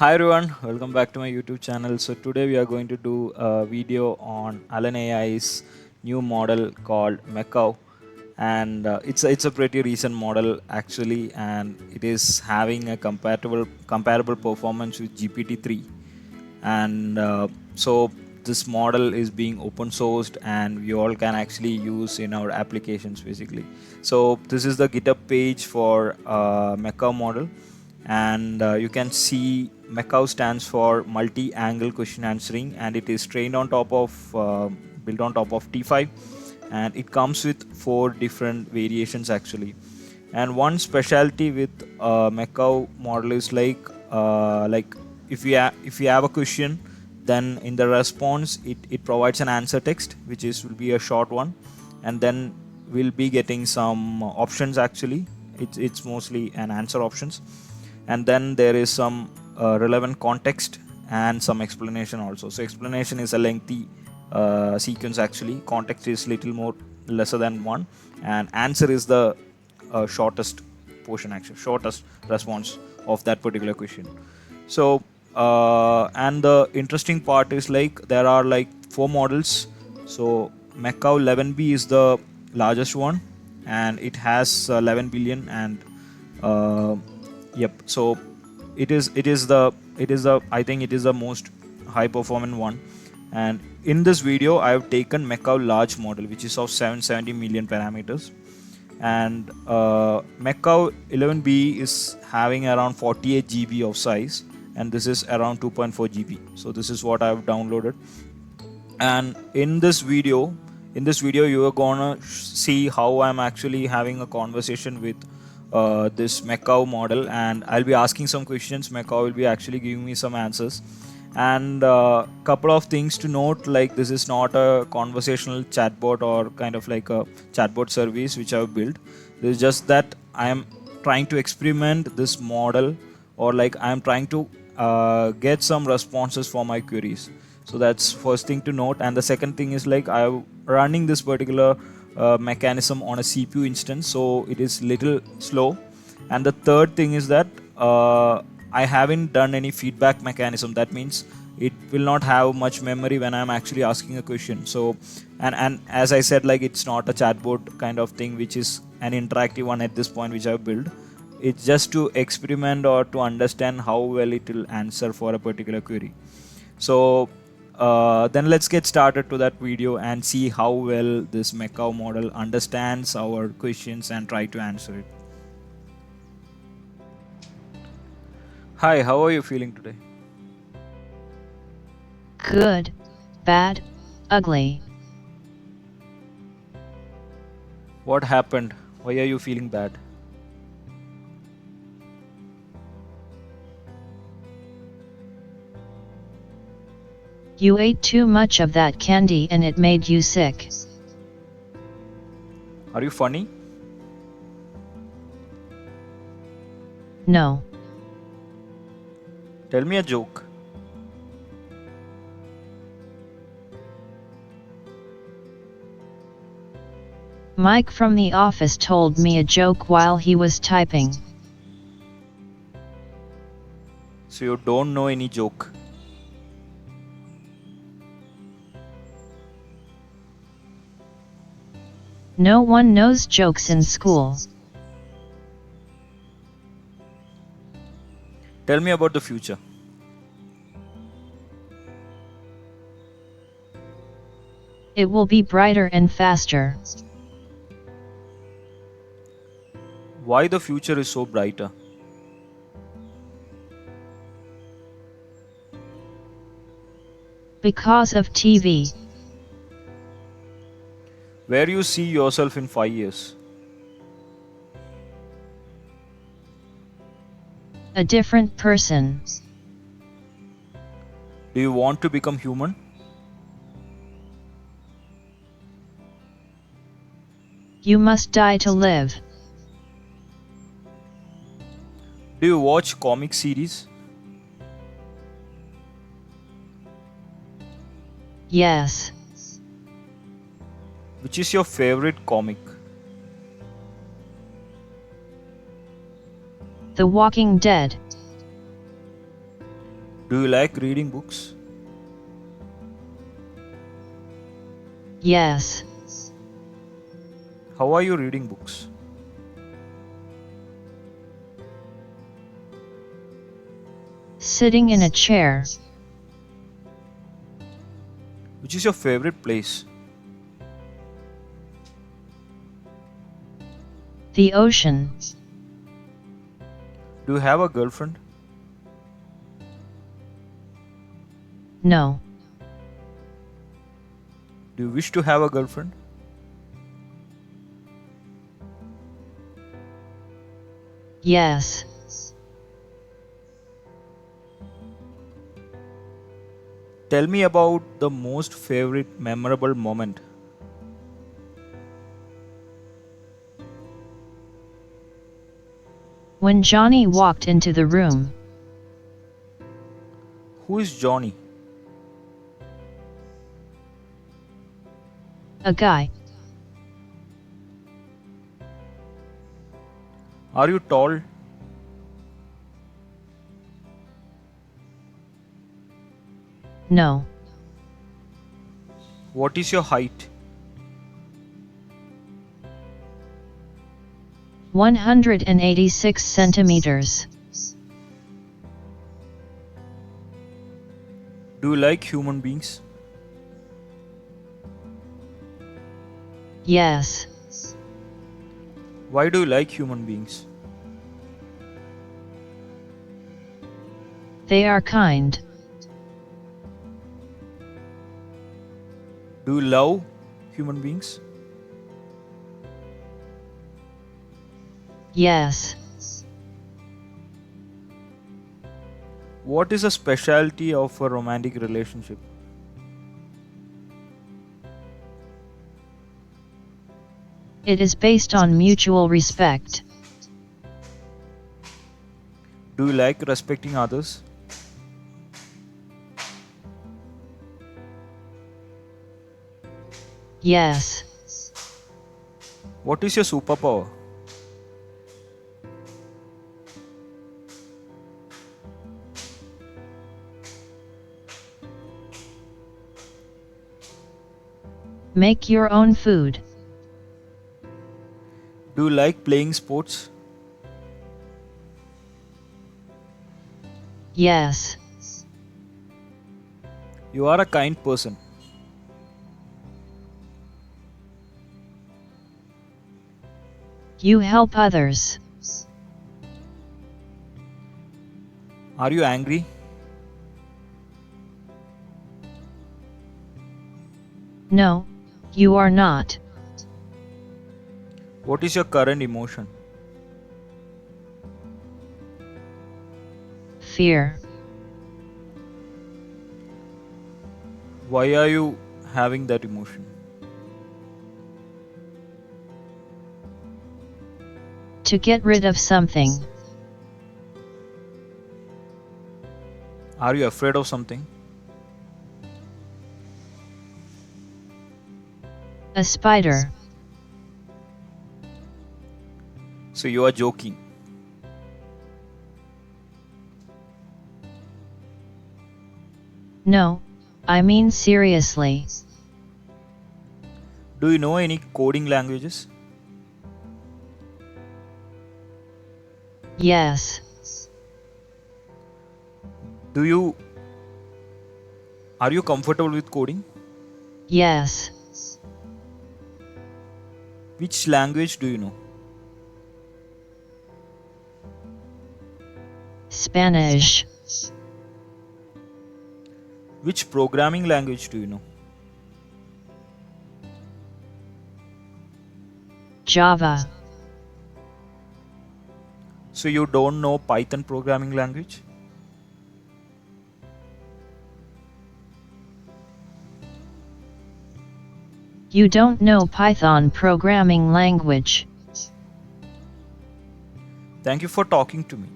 Hi everyone, welcome back to my YouTube channel. So today we are going to do a video on Alan AI's new model called Mekau, and it's a pretty recent model actually, and it is having a comparable performance with GPT-3, and so this model is being open sourced and we all can actually use in our applications basically. So this is the GitHub page for Mekau model, and you can see Mekau stands for multi-angle question answering, and it is trained on top of built on top of T5, and it comes with 4 different variations actually. And one specialty with Mekau model is like if you have a question, then in the response it provides an answer text which is will be a short one, and then we'll be getting some options actually. It's mostly an answer options, and then there is some relevant context and some explanation also. So explanation is a lengthy sequence actually, context is little more lesser than one, and answer is the shortest portion actually, shortest response of that particular question. So and the interesting part is like there are like 4 models. So Mekau 11B is the largest one, and it has 11 billion, and uh, yep. So it is the I think it is the most high performing one. And in this video I have taken Mekau large model, which is of 770 million parameters, and Mekau 11B is having around 48 GB of size, and this is around 2.4 GB. So this is what I have downloaded, and in this video you are gonna see how I'm actually having a conversation with this Mekau model, and I'll be asking some questions. Mekau will be actually giving me some answers, and couple of things to note, like this is not a conversational chatbot or kind of like a chatbot service which I've built. It's just that I am trying to experiment this model, or like I am trying to get some responses for my queries. So that's first thing to note. And the second thing is like I'm running this particular mechanism on a CPU instance, so it is little slow. And the third thing is that I haven't done any feedback mechanism. That means it will not have much memory when I'm actually asking a question. So and as I said, like it's not a chatbot kind of thing which is an interactive one at this point which I've built. It's just to experiment or to understand how well it will answer for a particular query. So then let's get started to that video and see how well this Mekau model understands our questions and try to answer it. Hi, how are you feeling today? Good, bad, ugly. What happened? Why are you feeling bad? You ate too much of that candy and it made you sick. Are you funny? No. Tell me a joke. Mike from the office told me a joke while he was typing. So you don't know any joke. No one knows jokes in school. Tell me about the future. It will be brighter and faster. Why the future is so brighter? Because of TV. Where you see yourself in 5 years? A different person. Do you want to become human? You must die to live. Do you watch comic series? Yes. Which is your favorite comic? The Walking Dead. Do you like reading books? Yes. How are you reading books? Sitting in a chair. Which is your favorite place? The ocean. Do you have a girlfriend? No. Do you wish to have a girlfriend? Yes. Tell me about the most favorite memorable moment. When Johnny walked into the room. Who is Johnny? A guy. Are you tall? No. What is your height? 186 centimeters. Do you like human beings? Yes. Why do you like human beings? They are kind. Do you love human beings? Yes. What is the specialty of a romantic relationship? It is based on mutual respect. Do you like respecting others? Yes. What is your superpower? Make your own food. Do you like playing sports? Yes. You are a kind person. You help others. Are you angry? No, you are not. What is your current emotion? Fear. Why are you having that emotion? To get rid of something. Are you afraid of something? A spider. So you are joking. No, I mean seriously. Do you know any coding languages? Yes. Are you comfortable with coding? Yes. Which language do you know? Spanish. Which programming language do you know? Java. So you don't know Python programming language? You don't know Python programming language. Thank you for talking to me.